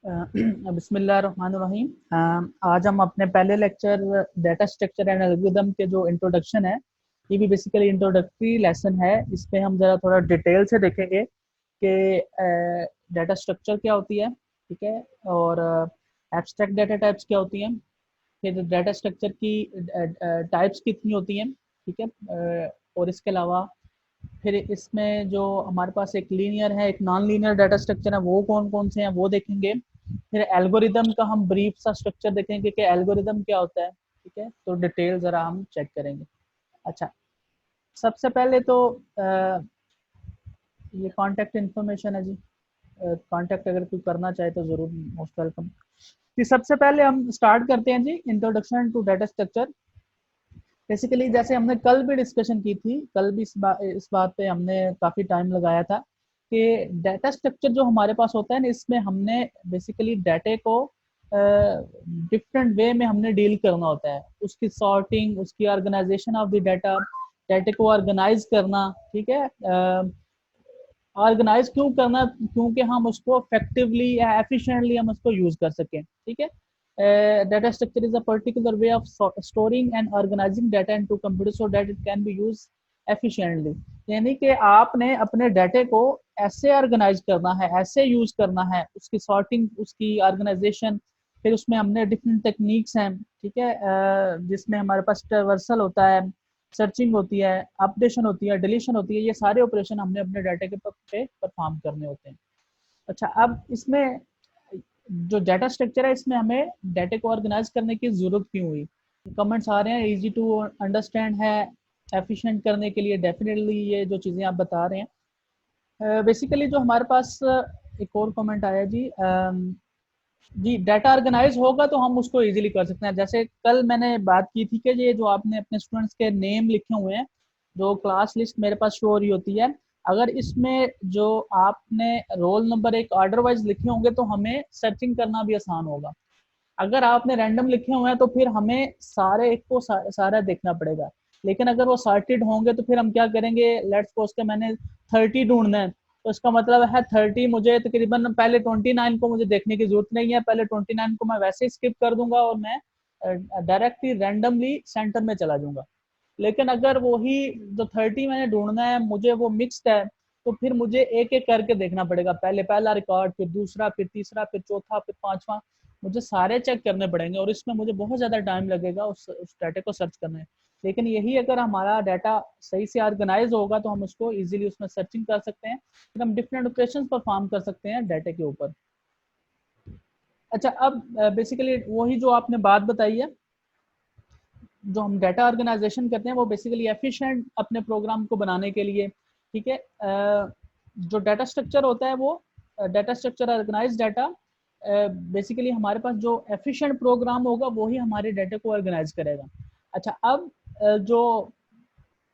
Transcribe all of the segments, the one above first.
बिस्मिल्लाहिर्रहमानिर्रहीम। आज हम अपने पहले lecture data structure and algorithm के जो इंट्रोडक्शन है, ये भी बेसिकली इंट्रोडक्टरी लेसन है। इस पे हम ज़रा थोड़ा डिटेल से देखेंगे कि डाटा स्ट्रक्चर क्या होती है, ठीक है, और एब्स्ट्रैक्ट डाटा टाइप्स क्या होती हैं, फिर डाटा स्ट्रक्चर की टाइप्स कितनी होती हैं, ठीक है, और इसके अलावा फिर इसमें जो हमारे पास एक लीनियर है, एक नॉन लीनियर डाटा स्ट्रक्चर है, वो कौन कौन से हैं वो देखेंगे। फिर एल्गोरिदम का हम ब्रीफ सा स्ट्रक्चर देखेंगे कि एल्गोरिदम क्या होता है, ठीक है, तो डिटेल ज़रा हम चेक करेंगे। अच्छा, सबसे पहले तो ये कॉन्टैक्ट इन्फॉर्मेशन है जी। कॉन्टैक्ट अगर कोई करना चाहे तो ज़रूर मोस्ट वेलकम। तो सबसे पहले हम स्टार्ट करते हैं जी, introduction to data structure. Basically जैसे हमने कल भी डिस्कशन की थी, कल भी इस बात पे हमने काफ़ी टाइम लगाया था कि डाटा स्ट्रक्चर जो हमारे पास होता है ना, इसमें हमने बेसिकली डाटे को डिफरेंट वे में हमने डील करना होता है। उसकी सॉर्टिंग, उसकी ऑर्गेनाइजेशन ऑफ द डाटा, डाटे को ऑर्गेनाइज करना, ठीक है। ऑर्गेनाइज क्यों करना? क्योंकि हम उसको इफेक्टिवली या एफिशिएंटली हम उसको यूज कर सकें, ठीक है। Data structure is a particular way of storing and organising data into computer so that it can be use efficiently. यानी कि आपने अपने डाटे को ऐसे ऑर्गेनाइज करना है, ऐसे यूज करना है, उसकी सॉर्टिंग, उसकी ऑर्गेनाइजेशन, फिर उसमें हमने डिफरेंट टेक्निक्स हैं, ठीक है, जिसमें हमारे पास ट्रावर्सल होता है, सर्चिंग होती है, अपडेशन होती है, डिलीशन होती है। ये सारे ऑपरेशन हमने अपने डाटा के पे परफॉर्म करने होते हैं। अच्छा, अब इसमें जो डाटा स्ट्रक्चर है, इसमें हमें डाटा को ऑर्गेनाइज करने की जरूरत क्यों हुई? कमेंट्स आ रहे हैं, इजी टू अंडरस्टैंड है, एफिशिएंट करने के लिए। डेफिनेटली ये जो चीज़ें आप बता रहे हैं, बेसिकली जो हमारे पास एक और कमेंट आया जी, जी डाटा ऑर्गेनाइज होगा तो हम उसको इजीली कर सकते हैं। जैसे कल मैंने बात की थी कि ये जो आपने अपने स्टूडेंट्स के नेम लिखे हुए हैं, जो क्लास लिस्ट मेरे पास शो हो रही होती है, अगर इसमें जो आपने रोल नंबर एक ऑर्डर वाइज लिखे होंगे तो हमें सर्चिंग करना भी आसान होगा। अगर आपने रैंडम लिखे हुए हैं तो फिर हमें सारे एक को सारा देखना पड़ेगा। लेकिन अगर वो सॉर्टेड होंगे तो फिर हम क्या करेंगे? लेट्स सपोज के मैंने 30 ढूंढना है, तो इसका मतलब है 30 मुझे तकरीबन पहले 29 को मुझे देखने की जरूरत नहीं है, पहले 29 को मैं वैसे ही स्किप कर दूंगा और मैं डायरेक्टली रैंडमली सेंटर में चला जाऊंगा। लेकिन अगर वही जो 30 मैंने ढूंढना है, मुझे वो मिक्स्ड है, तो फिर मुझे एक एक करके देखना पड़ेगा। पहले पहला रिकॉर्ड, फिर दूसरा, फिर तीसरा, फिर चौथा, फिर पांचवा, मुझे सारे चेक करने पड़ेंगे और इसमें मुझे बहुत ज़्यादा टाइम लगेगा उस डाटा को सर्च करने में। लेकिन यही अगर हमारा डाटा सही से ऑर्गेनाइज होगा तो हम उसको इजीली उसमें सर्चिंग कर सकते हैं, फिर हम डिफरेंट ऑपरेशंस परफॉर्म कर सकते हैं डाटा के ऊपर। अच्छा, अब बेसिकली वही जो आपने बात बताई है, जो हम डाटा ऑर्गेनाइजेशन करते हैं वो बेसिकली एफिशिएंट अपने प्रोग्राम को बनाने के लिए, ठीक है। जो डाटा स्ट्रक्चर होता है वो data structure organise data, basically हमारे पास जो एफिशिएंट प्रोग्राम होगा वही हमारे डाटा को ऑर्गेनाइज करेगा। अच्छा, अब जो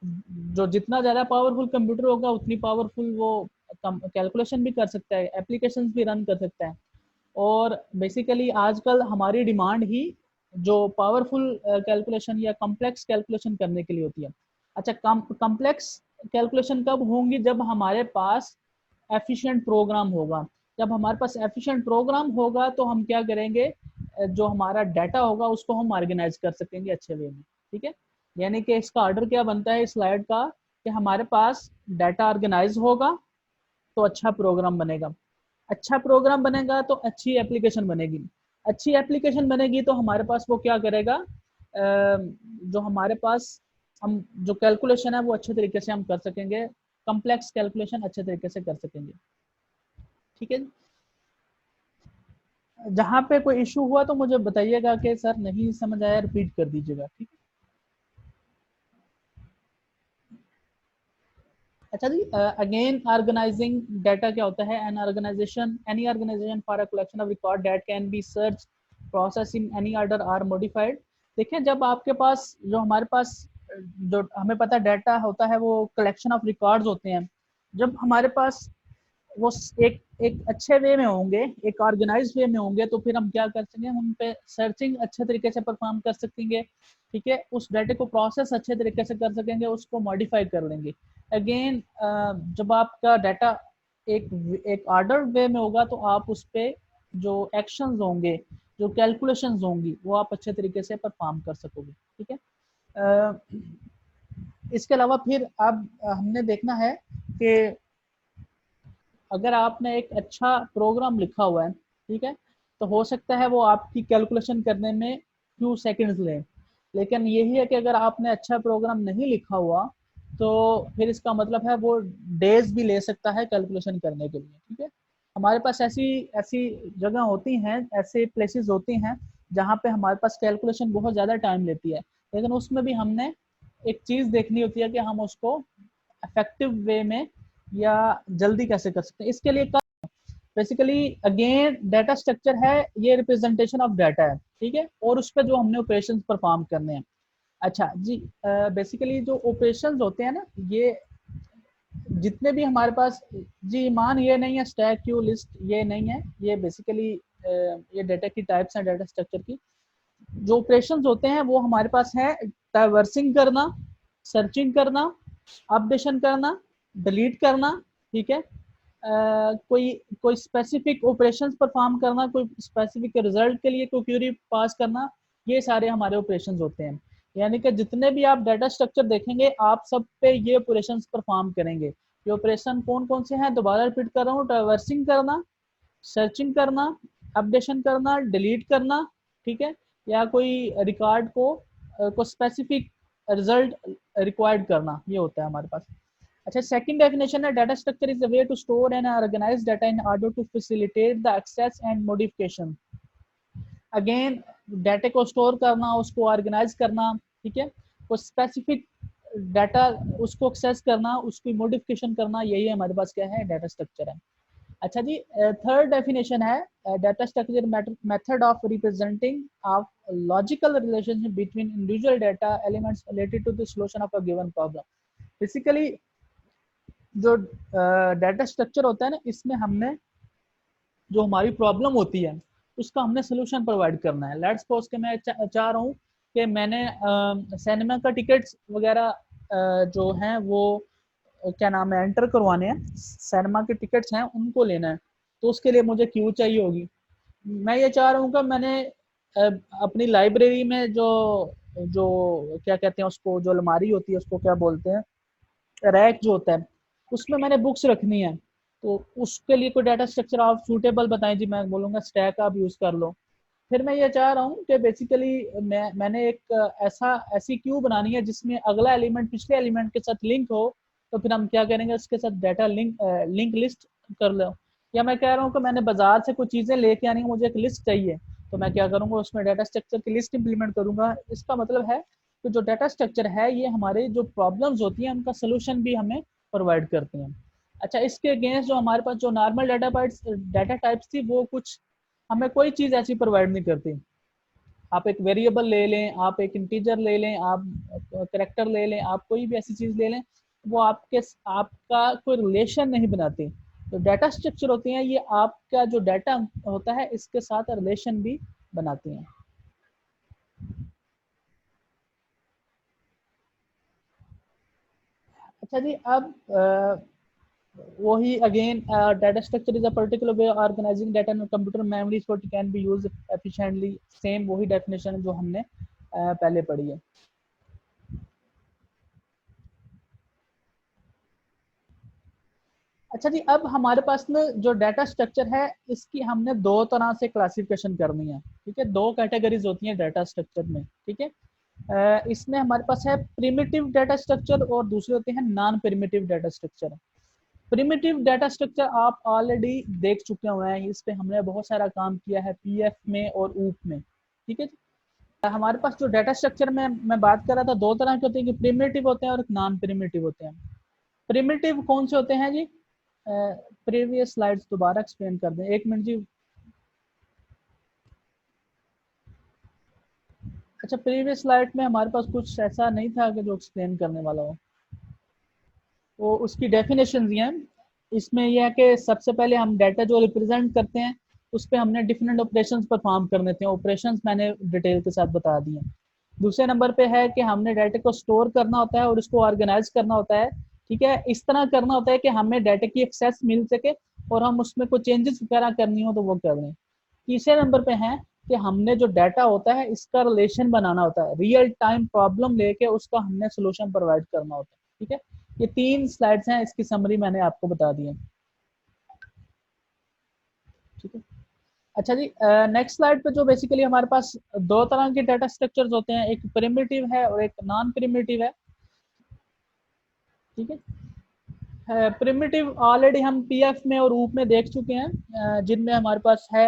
जो जितना ज़्यादा पावरफुल कंप्यूटर होगा उतनी पावरफुल वो कैलकुलेशन भी कर सकता है, एप्लीकेशंस भी रन कर सकता है। और बेसिकली आजकल हमारी डिमांड ही जो पावरफुल कैलकुलेशन या कॉम्प्लेक्स कैलकुलेशन करने के लिए होती है। अच्छा, कॉम्प्लेक्स कैलकुलेशन कब होंगी? जब हमारे पास एफिशिएंट प्रोग्राम होगा। जब हमारे पास एफिशिएंट प्रोग्राम होगा तो हम क्या करेंगे? जो हमारा डाटा होगा उसको हम ऑर्गेनाइज कर सकेंगे अच्छे वे में, ठीक है। यानी कि इसका ऑर्डर क्या बनता है इस स्लाइड का, कि हमारे पास डाटा ऑर्गेनाइज होगा तो अच्छा प्रोग्राम बनेगा, अच्छा प्रोग्राम बनेगा तो अच्छी एप्लीकेशन बनेगी, अच्छी एप्लीकेशन बनेगी तो हमारे पास वो क्या करेगा? जो हमारे पास हम जो कैलकुलेशन है वो अच्छे तरीके से हम कर सकेंगे, कॉम्प्लेक्स कैलकुलेशन अच्छे तरीके से कर सकेंगे, ठीक है। जहाँ पे कोई इशू हुआ तो मुझे बताइएगा कि सर नहीं समझ आया, रिपीट कर दीजिएगा, ठीक है। अच्छा जी, अगेन ऑर्गेनाइजिंग डाटा क्या होता है? An organisation, any organisation for a collection of record that can be search, process in any order or modified. देखिए, जब आपके पास जो हमारे पास जो हमें पता डाटा होता है वो कलेक्शन ऑफ रिकॉर्ड्स होते हैं। जब हमारे पास वो एक एक अच्छे वे में होंगे, एक ऑर्गेनाइज वे में होंगे, तो फिर हम क्या कर सकेंगे? उन पे सर्चिंग अच्छे तरीके से परफॉर्म कर सकेंगे, ठीक है। उस डाटे को प्रोसेस अच्छे तरीके से कर सकेंगे, उसको मॉडिफाई कर लेंगे। अगेन जब आपका डाटा एक एक ऑर्डर वे में होगा तो आप उस पर जो एक्शंस होंगे, जो कैलकुलेशंस होंगी, वो आप अच्छे तरीके से परफॉर्म कर सकोगे। ठीक है। इसके अलावा फिर अब हमने देखना है कि अगर आपने एक अच्छा प्रोग्राम लिखा हुआ है, ठीक है, तो हो सकता है वो आपकी कैलकुलेशन करने में फ्यू सेकंड्स ले, लेकिन यही है कि अगर आपने अच्छा प्रोग्राम नहीं लिखा हुआ तो फिर इसका मतलब है वो डेज भी ले सकता है कैलकुलेशन करने के लिए। ठीक है। हमारे पास ऐसी ऐसी जगह होती हैं, ऐसे प्लेसेस होती हैं जहाँ पे हमारे पास कैलकुलेशन बहुत ज़्यादा टाइम लेती है, लेकिन उसमें भी हमने एक चीज़ देखनी होती है कि हम उसको इफेक्टिव वे में या जल्दी कैसे कर सकते हैं। इसके लिए बेसिकली अगेन डाटा स्ट्रक्चर है, ये रिप्रेजेंटेशन ऑफ डाटा है। ठीक है। और उस पर जो हमने ऑपरेशन परफॉर्म करने हैं। अच्छा जी, बेसिकली जो ऑपरेशन होते हैं ना, ये जितने भी हमारे पास, जी मान ये नहीं है स्टैक क्यू लिस्ट, ये नहीं है, ये बेसिकली ये डाटा की टाइप्स हैं डाटा स्ट्रक्चर की। जो ऑपरेशंस होते हैं वो हमारे पास है ट्रैवर्सिंग करना, सर्चिंग करना, अपडेशन करना, डिलीट करना। ठीक है। कोई कोई स्पेसिफिक ऑपरेशंस परफॉर्म करना, कोई स्पेसिफिक रिजल्ट के लिए कोई क्वेरी पास करना, ये सारे हमारे ऑपरेशंस होते हैं। यानी कि जितने भी आप डाटा स्ट्रक्चर देखेंगे आप सब पे ये ऑपरेशंस परफॉर्म करेंगे। ये ऑपरेशन कौन कौन से हैं, दोबारा रिपीट कर रहा हूँ, ट्रैवर्सिंग करना, सर्चिंग करना, अपडेशन करना, डिलीट करना। ठीक है। या कोई रिकॉर्ड को स्पेसिफिक रिजल्ट रिक्वायर्ड करना, ये होता है हमारे पास। अच्छा, सेकंड डेफिनेशन है data structure is the way to store and organise data in order to facilitate the access and modification. Again data को स्टोर करना, उसको ऑर्गेनाइज करना। ठीक है। कोई स्पेसिफिक डाटा उसको एक्सेस करना, उसकी मॉडिफिकेशन करना, यही हमारे पास क्या है, डाटा स्ट्रक्चर है। अच्छा जी, थर्ड डेफिनेशन है data structure method of representing of logical relationship between individual data elements related to the solution of a given problem. Basically जो डाटा स्ट्रक्चर होता है ना, इसमें हमने जो हमारी प्रॉब्लम होती है उसका हमने सोल्यूशन प्रोवाइड करना है। लेट्स सपोज के मैं चाह रहा हूँ कि मैंने सिनेमा का टिकट्स वगैरह जो हैं वो क्या नाम है एंटर करवाने हैं, सिनेमा के टिकट्स हैं उनको लेना है, तो उसके लिए मुझे क्यू चाहिए होगी। मैं ये चाह रहा हूँ कि मैंने अपनी लाइब्रेरी में जो जो क्या कहते हैं उसको, जो अलमारी होती है उसको क्या बोलते हैं, रैक जो होता है, उसमें मैंने बुक्स रखनी है। तो उसके लिए कोई डाटा स्ट्रक्चर आप सूटेबल बताएं जी, मैं बोलूँगा स्टैक आप यूज़ कर लो। फिर मैं ये चाह रहा हूँ कि बेसिकली मैंने एक ऐसी क्यू बनानी है जिसमें अगला एलिमेंट पिछले एलिमेंट के साथ लिंक हो, तो फिर हम क्या करेंगे, उसके साथ डाटा लिंक लिस्ट कर लो। या मैं कह रहा हूँ कि मैंने बाजार से कुछ चीज़ें लेके आनी है, मुझे एक लिस्ट चाहिए, तो मैं क्या करूँगा, उसमें डाटा स्ट्रक्चर की लिस्ट इंप्लीमेंट करूँगा। इसका मतलब है कि जो डाटा स्ट्रक्चर है ये हमारे जो प्रॉब्लम्स होती हैं उनका सोल्यूशन भी हमें प्रोवाइड करते हैं। अच्छा, इसके अगेंस्ट जो हमारे पास जो नॉर्मल डाटा टाइप्स थी वो कुछ हमें कोई चीज़ ऐसी प्रोवाइड नहीं करती। आप एक वेरिएबल ले लें, आप एक इंटीजर ले लें, आप करेक्टर ले लें, आप कोई भी ऐसी चीज़ ले लें, वो आपका कोई रिलेशन नहीं बनाती। तो डाटा स्ट्रक्चर होती हैं, ये आपका जो डाटा होता है इसके साथ रिलेशन भी बनाती हैं। अच्छा जी, अब वही again data structure is a particular way organising data in computer memory so it can be use efficiently. Same वही डेफिनेशन है जो हमने पहले पढ़ी है। अच्छा जी, अब हमारे पास में जो डाटा स्ट्रक्चर है इसकी हमने दो तरह से क्लासिफिकेशन करनी है। ठीक है। दो कैटेगरीज होती हैं डाटा स्ट्रक्चर में। ठीक है। इसमें हमारे पास है प्रिमिटिव डाटा स्ट्रक्चर और दूसरे होते हैं non primitive data structure. Primitive data structure आप ऑलरेडी देख चुके हुए हैं, इस पे हमने बहुत सारा काम किया है पीएफ में और ऊप में। ठीक है। हमारे पास जो डाटा स्ट्रक्चर में मैं बात कर रहा था, दो तरह के होते हैं कि प्रिमिटिव होते हैं और नॉन प्रिमिटिव होते हैं। प्रिमिटिव कौन से होते हैं जी, प्रीवियस स्लाइड्स दोबारा एक्सप्लेन कर दें, एक मिनट जी। अच्छा, प्रीवियस स्लाइड में हमारे पास कुछ ऐसा नहीं था कि जो एक्सप्लेन करने वाला हो, वो उसकी डेफिनेशन हैं। इसमें यह है कि सबसे पहले हम डाटा जो रिप्रेजेंट करते हैं उस पर हमने डिफरेंट ऑपरेशंस परफॉर्म करने थे, ऑपरेशंस मैंने डिटेल के साथ बता दिए। दूसरे नंबर पे है कि हमने डाटा को स्टोर करना होता है और उसको ऑर्गेनाइज करना होता है। ठीक है। इस तरह करना होता है कि हमें डाटा की एक्सेस मिल सके और हम उसमें कोई चेंजेस वगैरह करनी हो तो वो कर लें। तीसरे नंबर पे हैं कि हमने जो डाटा होता है इसका रिलेशन बनाना होता है, रियल टाइम प्रॉब्लम लेके उसका हमने सोल्यूशन प्रोवाइड करना होता है। ठीक है, ये 3 स्लाइड्स हैं, इसकी समरी मैंने आपको बता दी है। ठीक है, अच्छा जी, नेक्स्ट स्लाइड पे जो बेसिकली हमारे पास दो तरह के डाटा स्ट्रक्चर्स होते हैं, एक प्रिमिटिव है और एक नॉन प्रिमिटिव है। ठीक है, प्रिमिटिव ऑलरेडी हम पीएफ में और रूप में देख चुके हैं, जिनमें हमारे पास है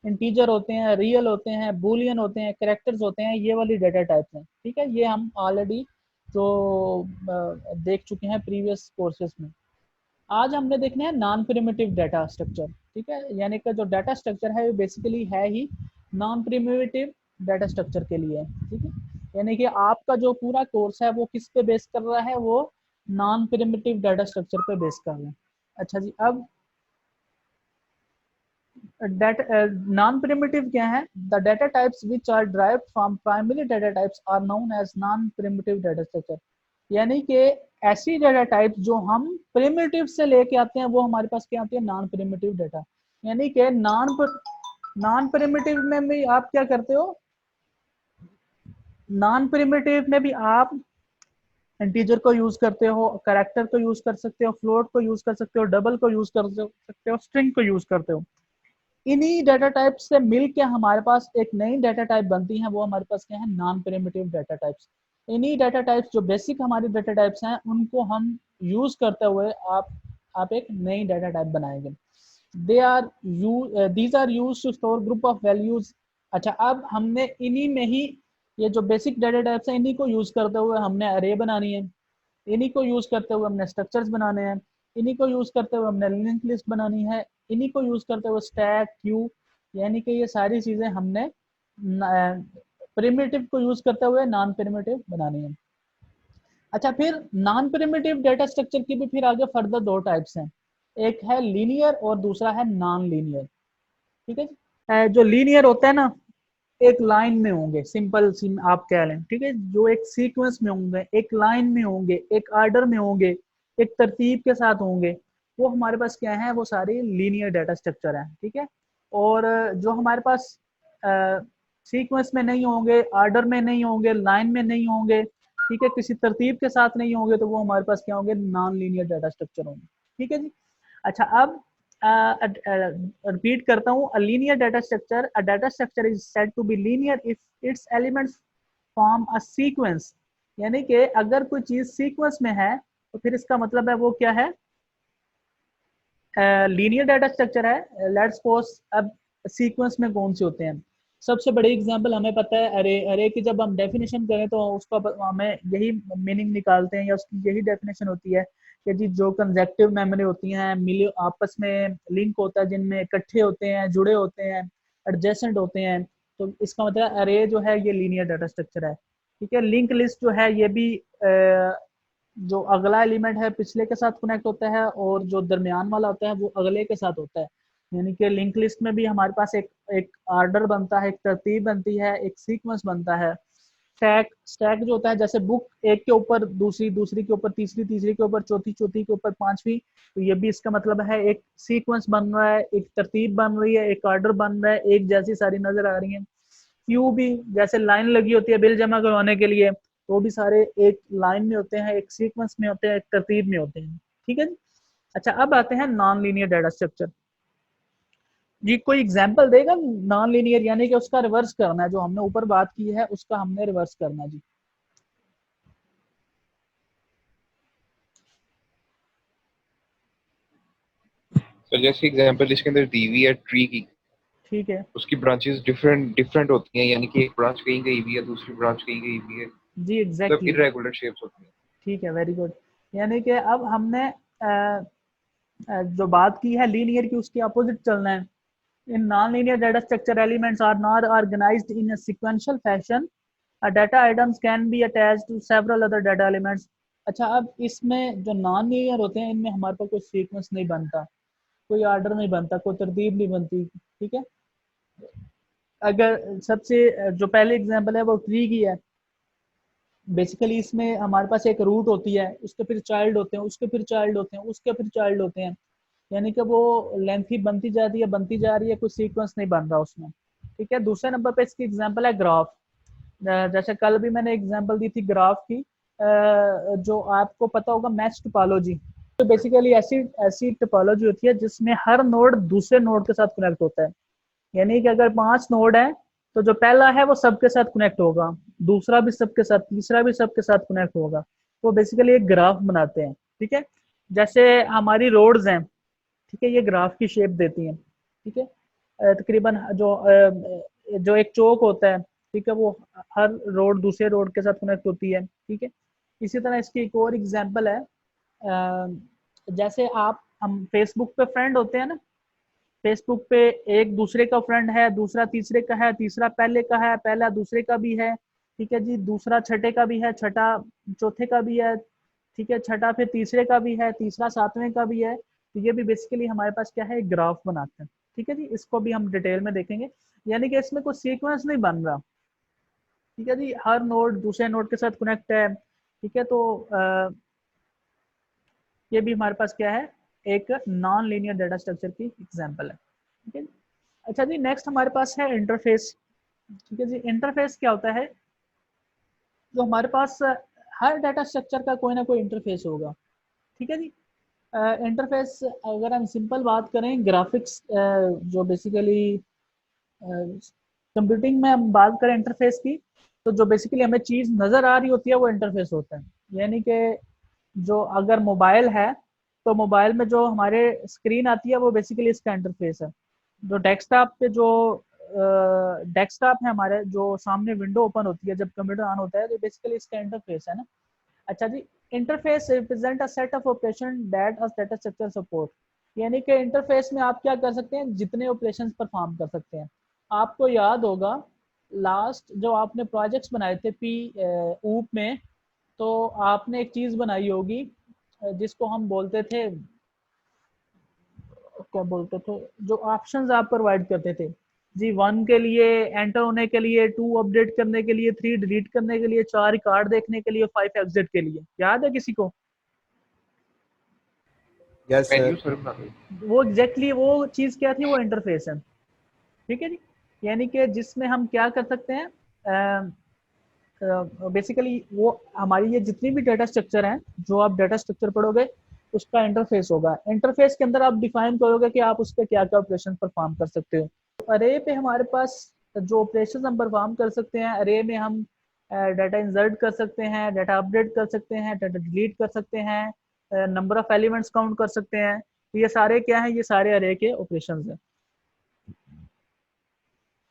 इंटीजर होते हैं, रियल होते हैं, बूलियन होते हैं, कैरेक्टर्स होते हैं, ये वाली डाटा टाइप्स हैं। ठीक है, ये हम ऑलरेडी जो देख चुके हैं प्रीवियस कोर्सेज में। आज हमने देखना है नॉन प्रिमिटिव डाटा स्ट्रक्चर। ठीक है, यानी कि जो डाटा स्ट्रक्चर है वो बेसिकली है ही नॉन प्रिमिटिव डाटा स्ट्रक्चर के लिए। ठीक है, यानी कि आपका जो पूरा कोर्स है वो किस पे बेस कर रहा है, वो नॉन प्रिमिटिव डाटा स्ट्रक्चर पे बेस कर रहा है। अच्छा जी, अब डाटा नॉन प्रिमिटिव क्या है? The data types which are derived from primary data types are known as non primitive data structure. यानी कि ऐसी डाटा टाइप जो हम प्रिमिटिव से लेके आते हैं वो हमारे पास क्या आती है? Non primitive data. यानी कि नॉन प्रिमिटिव में भी आप क्या करते हो? नॉन प्रिमिटिव में भी आप इंटीजर को यूज करते हो, कैरेक्टर को यूज कर सकते हो, फ्लोट को यूज कर सकते हो, डबल को यूज कर सकते हो, स्ट्रिंग को यूज करते हो। इन्हीं डाटा टाइप से मिलके हमारे पास एक नई डाटा टाइप बनती है, वो हमारे पास क्या है? Non primitive data types. इन्हीं डाटा टाइप्स जो बेसिक हमारी डाटा टाइप्स हैं उनको हम यूज करते हुए आप एक नई डाटा टाइप बनाएंगे। They are you these are use to store group of values. अच्छा, अब हमने इन्हीं में ही ये जो बेसिक डाटा टाइप्स हैं इन्हीं को यूज करते हुए हमने अरे बनानी है, इन्हीं को यूज करते हुए हमने स्ट्रक्चर्स बनाने हैं, इन्हीं को यूज करते हुए हमने लिंक लिस्ट बनानी है, इन्हीं को यूज करते हुए स्टैक क्यू, यानी कि ये सारी चीजें हमने प्रिमिटिव को यूज करते हुए नॉन प्रिमिटिव बनानी है। अच्छा, फिर नॉन प्रिमिटिव डेटा स्ट्रक्चर की भी फिर आगे फर्दर दो टाइप्स हैं, एक है लीनियर और दूसरा है नॉन लीनियर। ठीक है जी? जो लीनियर होता है ना, एक लाइन में होंगे, सिंपल सिम आप कह लें। ठीक है, जो एक सीक्वेंस में होंगे, एक लाइन में होंगे, एक ऑर्डर में होंगे, एक तरतीब के साथ होंगे, वो हमारे पास क्या है? वो सारी लीनियर डाटा स्ट्रक्चर है। ठीक है, और जो हमारे पास सीक्वेंस में नहीं होंगे, ऑर्डर में नहीं होंगे, लाइन में नहीं होंगे, ठीक है, किसी तरतीब के साथ नहीं होंगे, तो वो हमारे पास क्या होंगे? नॉन लीनियर डाटा स्ट्रक्चर होंगे। ठीक है जी। अच्छा, अब रिपीट करता हूँ, a linear data structure, a data structure is said to be linear if its elements form a sequence. यानी कि अगर कोई चीज सीक्वेंस में है तो फिर इसका मतलब है वो क्या है? लीनियर डाटा स्ट्रक्चर है। लेट्स सपोज, अब सीक्वेंस में कौन से होते हैं? सबसे बड़ी एग्जांपल हमें पता है अरे। अरे की जब हम डेफिनेशन करें तो उसका हमें यही मीनिंग निकालते हैं या उसकी यही डेफिनेशन होती है कि जी जो कंजेक्टिव मेमोरी होती हैं, मिले आपस में लिंक होता है, जिनमें इकट्ठे होते हैं, जुड़े होते हैं, एडजेसेंट होते हैं, तो इसका मतलब अरे जो है ये लीनियर डाटा स्ट्रक्चर है। ठीक है, लिंक लिस्ट जो है ये भी जो अगला एलिमेंट है पिछले के साथ कनेक्ट होता है और जो दरमियान वाला होता है वो अगले के साथ होता है। यानी कि लिंक लिस्ट में भी हमारे पास एक एक ऑर्डर बनता है, एक तरतीब बनती है, एक सीक्वेंस बनता है। स्टैक स्टैक जो होता है, जैसे बुक एक के ऊपर दूसरी, दूसरी के ऊपर तीसरी, तीसरी के ऊपर चौथी, चौथी के ऊपर पांचवी, तो ये भी इसका मतलब है एक सीक्वेंस बन रहा है, एक तरतीब बन रही है, एक ऑर्डर बन रहा है, एक जैसी सारी नजर आ रही है। क्यू भी जैसे लाइन लगी होती है बिल जमा करवाने के लिए, तो भी सारे एक लाइन में होते हैं, एक सीक्वेंस में होते हैं, एक तरतीब में होते हैं। ठीक है जी। अच्छा, अब आते हैं नॉन लीनियर डाटा स्ट्रक्चर। जी, कोई एग्जांपल देगा? नॉन लीनियर यानी कि उसका रिवर्स करना है, जो हमने ऊपर बात की है उसका हमने रिवर्स करना है जी। तो जैसे एग्जांपल इसके अंदर दी हुई है ट्री की, ठीक है उसकी ब्रांचेस डिफरेंट डिफरेंट होती हैं, यानी कि एक ब्रांच कहीं गई हुई है, दूसरी ब्रांच कहीं गई हुई है, जी, मतलब एग्जैक्टली। इरेगुलर शेप्स होती हैं। ठीक है, वेरी गुड। यानी कि अब हमने जो बात की है लीनियर की, उसकी अपोजिट चलना है। In non linear data structure elements are not organised in a sequential fashion. Data items can be attached to several other data elements. अच्छा, अब इसमें जो नॉन लीनियर होते हैं इनमें हमारे पास कोई सीक्वेंस नहीं बनता, कोई ऑर्डर नहीं बनता, कोई तरतीब नहीं बनती। ठीक है, अगर सबसे जो पहले एग्जांपल है वो ट्री की है। बेसिकली इसमें हमारे पास एक रूट होती है, उसके फिर चाइल्ड होते हैं, उसके फिर चाइल्ड होते हैं, उसके फिर चाइल्ड होते हैं। यानी कि वो लेंथी बनती जा रही है, बनती जा रही है, कोई सीक्वेंस नहीं बन रहा उसमें। ठीक है, दूसरे नंबर पे इसकी एग्जांपल है ग्राफ। जैसे कल भी मैंने एग्जांपल दी थी ग्राफ की, जो आपको पता होगा मैश टोपोलॉजी। तो बेसिकली ऐसी ऐसी टोपोलॉजी होती है जिसमें हर नोड दूसरे नोड के साथ कनेक्ट होता है। यानी कि अगर 5 नोड है तो जो पहला है वो सबके साथ कनेक्ट होगा, दूसरा भी सबके साथ, तीसरा भी सबके साथ कनेक्ट होगा। वो बेसिकली एक ग्राफ बनाते हैं। ठीक है, जैसे हमारी रोड्स हैं, ठीक है, ये ग्राफ की शेप देती हैं। ठीक है, तकरीबन जो एक चौक होता है, ठीक है, वो हर रोड दूसरे रोड के साथ कनेक्ट होती है। ठीक है, इसी तरह इसकी एक और एग्जांपल है, जैसे आप हम फेसबुक पे फ्रेंड होते हैं ना, फेसबुक पे एक दूसरे का फ्रेंड है, दूसरा तीसरे का है, तीसरा पहले का है, पहला दूसरे का भी है। ठीक है जी, दूसरा छठे का भी है, छठा चौथे का भी है। ठीक है, छठा फिर तीसरे का भी है, तीसरा सातवें का भी है। तो ये भी बेसिकली हमारे पास क्या है, एक ग्राफ बनाते हैं। ठीक है जी, इसको भी हम डिटेल में देखेंगे। यानी कि इसमें कोई सीक्वेंस नहीं बन रहा। ठीक है जी, हर नोड दूसरे नोड के साथ कनेक्ट है। ठीक है, तो ये भी हमारे पास क्या है, एक नॉन लीनियर डाटा स्ट्रक्चर की एग्जांपल है। ठीक है जी। अच्छा जी, नेक्स्ट हमारे पास है इंटरफेस। ठीक है जी, इंटरफेस क्या होता है, जो हमारे पास हर डाटा स्ट्रक्चर का कोई ना कोई इंटरफेस होगा। ठीक है जी, इंटरफेस अगर हम सिंपल बात करें, ग्राफिक्स जो बेसिकली कंप्यूटिंग में हम बात करें इंटरफेस की, तो जो बेसिकली हमें चीज़ नज़र आ रही होती है वो इंटरफेस होता है। यानी कि जो अगर मोबाइल है तो मोबाइल में जो हमारे स्क्रीन आती है वो बेसिकली इसका इंटरफेस है। जो डेस्कटॉप पे जो डेस्कटॉप है हमारे, जो सामने विंडो ओपन होती है जब कंप्यूटर ऑन होता है, तो बेसिकली इसका इंटरफेस है ना। अच्छा जी, interface represent a set of operation that a data structure support. यानी कि इंटरफेस में आप क्या कर सकते हैं, जितने ऑपरेशंस परफॉर्म कर सकते हैं। आपको याद होगा लास्ट जो आपने प्रोजेक्ट्स बनाए थे पी ऊप में, तो आपने एक चीज़ बनाई होगी जिसको हम बोलते थे, क्या बोलते थे, जो ऑप्शंस आप प्रोवाइड करते थे जी, 1 के लिए एंटर होने के लिए, 2 अपडेट करने के लिए, 3 डिलीट करने के लिए, 4 रिकॉर्ड देखने के लिए, 5 एग्जिट के लिए। याद है किसी को? Yes menu sir. सर बना दो। वो एग्जैक्टली वो चीज़ क्या थी, वो इंटरफेस है। ठीक है जी, यानी कि जिसमें हम क्या कर सकते हैं, बेसिकली वो हमारी ये जितनी भी डाटा स्ट्रक्चर हैं, जो आप डाटा स्ट्रक्चर पढ़ोगे उसका इंटरफेस होगा। इंटरफेस के अंदर आप डिफाइन करोगे कि आप उस पर क्या क्या ऑपरेशन परफॉर्म कर सकते हो। अरे पे हमारे पास जो ऑपरेशन हम परफॉर्म कर सकते हैं, अरे में हम डाटा इंसर्ट कर सकते हैं, डाटा अपडेट कर सकते हैं, डाटा डिलीट कर सकते हैं, नंबर ऑफ एलिमेंट्स काउंट कर सकते हैं। तो ये सारे क्या हैं, ये सारे अरे के ऑपरेशन हैं।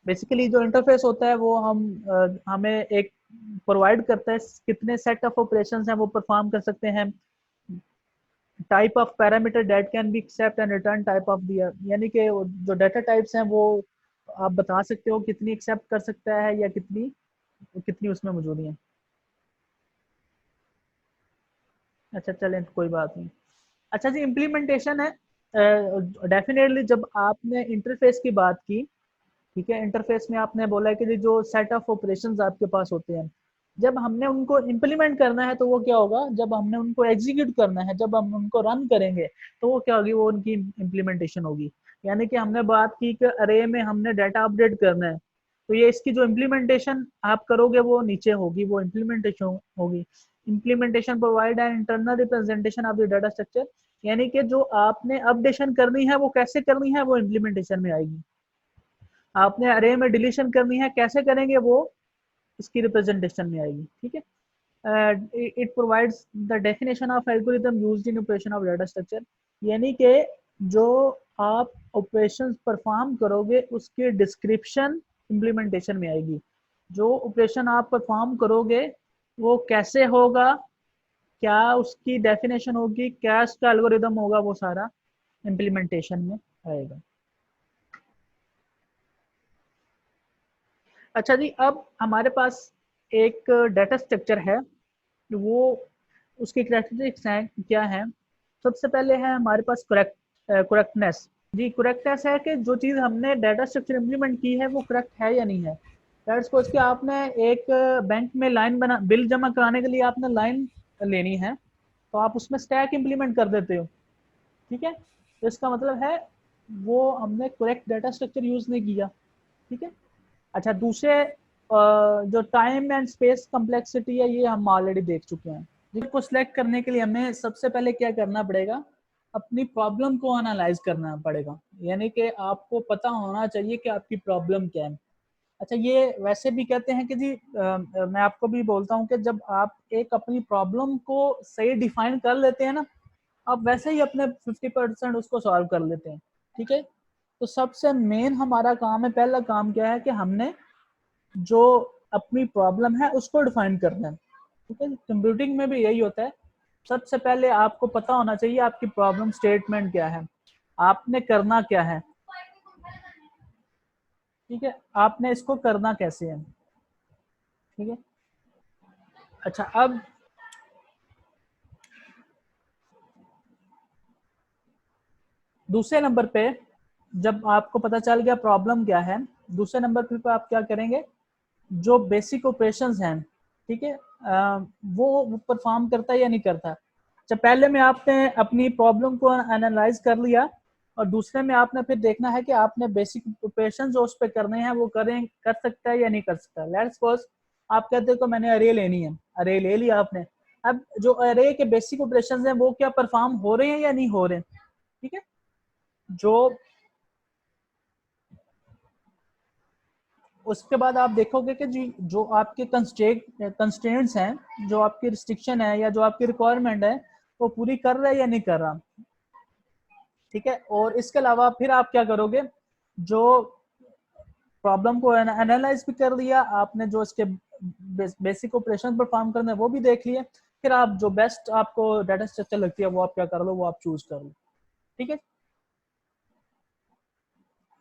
बेसिकली जो इंटरफेस होता है वो हमें एक प्रोवाइड करता है कितने सेट ऑफ ऑपरेशंस हैं वो परफॉर्म कर सकते हैं, type of parameter that can be accept and return type of their. यानी कि जो डाटा टाइप्स हैं वो आप बता सकते हो कितनी एक्सेप्ट कर सकता है या कितनी कितनी उसमें मौजूद है। अच्छा चलें, कोई बात नहीं। अच्छा जी, इम्प्लीमेंटेशन है। डेफिनेटली जब आपने इंटरफेस की बात की, ठीक है, इंटरफेस में आपने बोला है कि जो सेट ऑफ ऑपरेशंस आपके पास होते हैं, जब हमने उनको इम्प्लीमेंट करना है तो वो क्या होगा, जब हमने उनको एग्जीक्यूट करना है, जब हम उनको रन करेंगे तो वो क्या होगी, वो उनकी इम्प्लीमेंटेशन होगी। यानी कि हमने बात की कि अरे में हमने डाटा अपडेट करना है, तो ये इसकी जो इम्प्लीमेंटेशन आप करोगे वो नीचे होगी, वो इम्प्लीमेंटेशन होगी। Implementation provide an internal representation of the data structure. यानी कि जो आपने अपडेशन करनी है वो कैसे करनी है, वो इम्प्लीमेंटेशन में आएगी। आपने अरे में डिलीशन करनी है, कैसे करेंगे, वो इसकी रिप्रेजेंटेशन में आएगी। ठीक है, it provides the definition of algorithm used in operation of data structure. यानी कि जो आप ऑपरेशंस परफॉर्म करोगे उसकी डिस्क्रिप्शन इम्प्लीमेंटेशन में आएगी। जो ऑपरेशन आप परफॉर्म करोगे वो कैसे होगा, क्या उसकी डेफिनेशन होगी, क्या उसका एल्गोरिथम होगा, वो सारा इम्प्लीमेंटेशन में आएगा। अच्छा जी, अब हमारे पास एक डाटा स्ट्रक्चर है, वो उसकी करेक्टरिस्टिक्स हैं क्या है। सबसे पहले है हमारे पास करेक्टनेस। जी, करेक्टनेस है कि जो चीज़ हमने डाटा स्ट्रक्चर इम्प्लीमेंट की है वो करेक्ट है या नहीं है। लेट्स सपोज कि आपने एक बैंक में लाइन बना, बिल जमा कराने के लिए आपने लाइन लेनी है, तो आप उसमें स्टैक इम्प्लीमेंट कर देते हो। ठीक है, तो इसका मतलब है वो हमने करेक्ट डाटा स्ट्रक्चर यूज नहीं किया, ठीक है। अच्छा, दूसरे जो टाइम एंड स्पेस कम्प्लेक्सिटी है ये हम ऑलरेडी देख चुके हैं। को सिलेक्ट करने के लिए हमें सबसे पहले क्या करना पड़ेगा, अपनी प्रॉब्लम को एनालाइज करना पड़ेगा, यानी कि आपको पता होना चाहिए कि आपकी प्रॉब्लम क्या है। अच्छा, ये वैसे भी कहते हैं कि जी मैं आपको भी बोलता हूँ कि जब आप एक अपनी प्रॉब्लम को सही डिफाइन कर लेते हैं ना, आप वैसे ही अपने 50% उसको सॉल्व कर लेते हैं, ठीक है। तो सबसे मेन हमारा काम है, पहला काम क्या है कि हमने जो अपनी प्रॉब्लम है उसको डिफाइन करना है, ठीक है। कंप्यूटिंग में भी यही होता है, सबसे पहले आपको पता होना चाहिए आपकी प्रॉब्लम स्टेटमेंट क्या है, आपने करना क्या है, ठीक है, आपने इसको करना कैसे है, ठीक है। अच्छा, अब दूसरे नंबर पे जब आपको पता चल गया प्रॉब्लम क्या है, दूसरे नंबर पे आप क्या करेंगे, जो बेसिक ऑपरेशंस हैं, ठीक है, वो परफॉर्म करता है या नहीं करता। जब पहले में आपने अपनी प्रॉब्लम को एनालाइज कर लिया, और दूसरे में आपने फिर देखना है कि आपने बेसिक ऑपरेशन जो उस पर करने हैं वो कर सकता है या नहीं कर सकता। लेट्स सपोज आप कहते हो तो मैंने अरे लेनी है, अरे ले लिया आपने। अब जो अरे के बेसिक ऑपरेशन हैं वो क्या परफॉर्म हो रहे हैं या नहीं हो रहे, ठीक है। जो उसके बाद आप देखोगे कि जी जो आपके कंस्ट्रेंट्स हैं, जो आपकी रिस्ट्रिक्शन है या जो आपकी रिक्वायरमेंट है, वो पूरी कर रहा है या नहीं कर रहा, ठीक है। और इसके अलावा फिर आप क्या करोगे, जो प्रॉब्लम को एनालाइज भी कर लिया आपने, जो इसके बेसिक ऑपरेशन परफॉर्म करने वो भी देख लिए, फिर आप जो बेस्ट आपको डाटा स्ट्रक्चर लगती है वो आप क्या कर लो, वो आप चूज कर लो, ठीक है।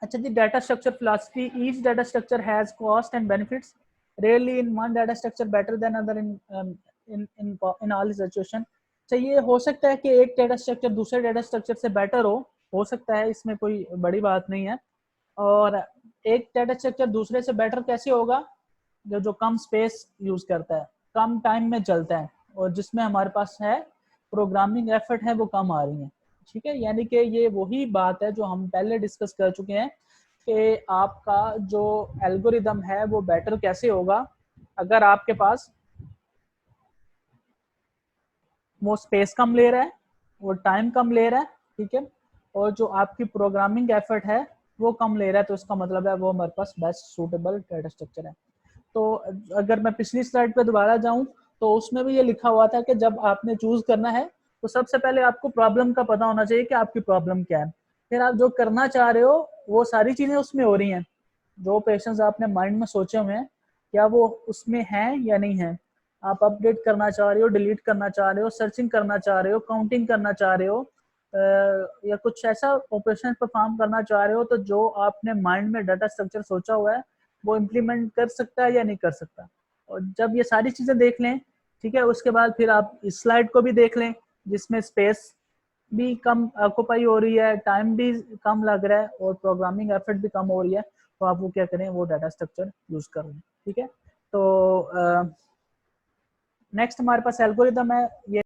अच्छा जी, data structure philosophy, each data structure has cost and benefits, rarely in one data structure better than other in all situation. चाहिए हो सकता है कि एक डाटा स्ट्रक्चर दूसरे डाटा स्ट्रक्चर से बेटर हो सकता है, इसमें कोई बड़ी बात नहीं है। और एक डाटा स्ट्रक्चर दूसरे से बेटर कैसे होगा, जो कम स्पेस यूज करता है, कम टाइम में चलता है, और जिसमें हमारे पास है प्रोग्रामिंग एफर्ट है वो कम आ रही है, ठीक है। यानी कि ये वही बात है जो हम पहले डिस्कस कर चुके हैं कि आपका जो एल्गोरिदम है वो बेटर कैसे होगा अगर आपके पास वो स्पेस कम ले रहा है, वो टाइम कम ले रहा है, ठीक है, और जो आपकी प्रोग्रामिंग एफर्ट है वो कम ले रहा है, तो इसका मतलब है वो हमारे पास बेस्ट सूटेबल डाटा स्ट्रक्चर है। तो अगर मैं पिछली स्लाइड पे दोबारा जाऊं तो उसमें भी ये लिखा हुआ था कि जब आपने चूज करना है तो सबसे पहले आपको प्रॉब्लम का पता होना चाहिए कि आपकी प्रॉब्लम क्या है, फिर आप जो करना चाह रहे हो वो सारी चीजें उसमें हो रही हैं, जो ऑपरेशंस आपने माइंड में सोचे हुए हैं क्या वो उसमें हैं या नहीं है, आप अपडेट करना चाह रहे हो, डिलीट करना चाह रहे हो, सर्चिंग करना चाह रहे हो, काउंटिंग करना चाह रहे हो, या कुछ ऐसा ऑपरेशन परफॉर्म करना चाह रहे हो, तो जो आपने माइंड में डाटा स्ट्रक्चर सोचा हुआ है वो इम्प्लीमेंट कर सकता है या नहीं कर सकता। और जब ये सारी चीजें देख लें, ठीक है, उसके बाद फिर आप इस स्लाइड को भी देख लें जिसमें स्पेस भी कम ऑक्यूपाई हो रही है, टाइम भी कम लग रहा है, और प्रोग्रामिंग एफर्ट भी कम हो रही है, तो आप वो क्या करें, वो डाटा स्ट्रक्चर यूज कर लें, ठीक है। तो नेक्स्ट हमारे पास एल्गोरिदम है, ये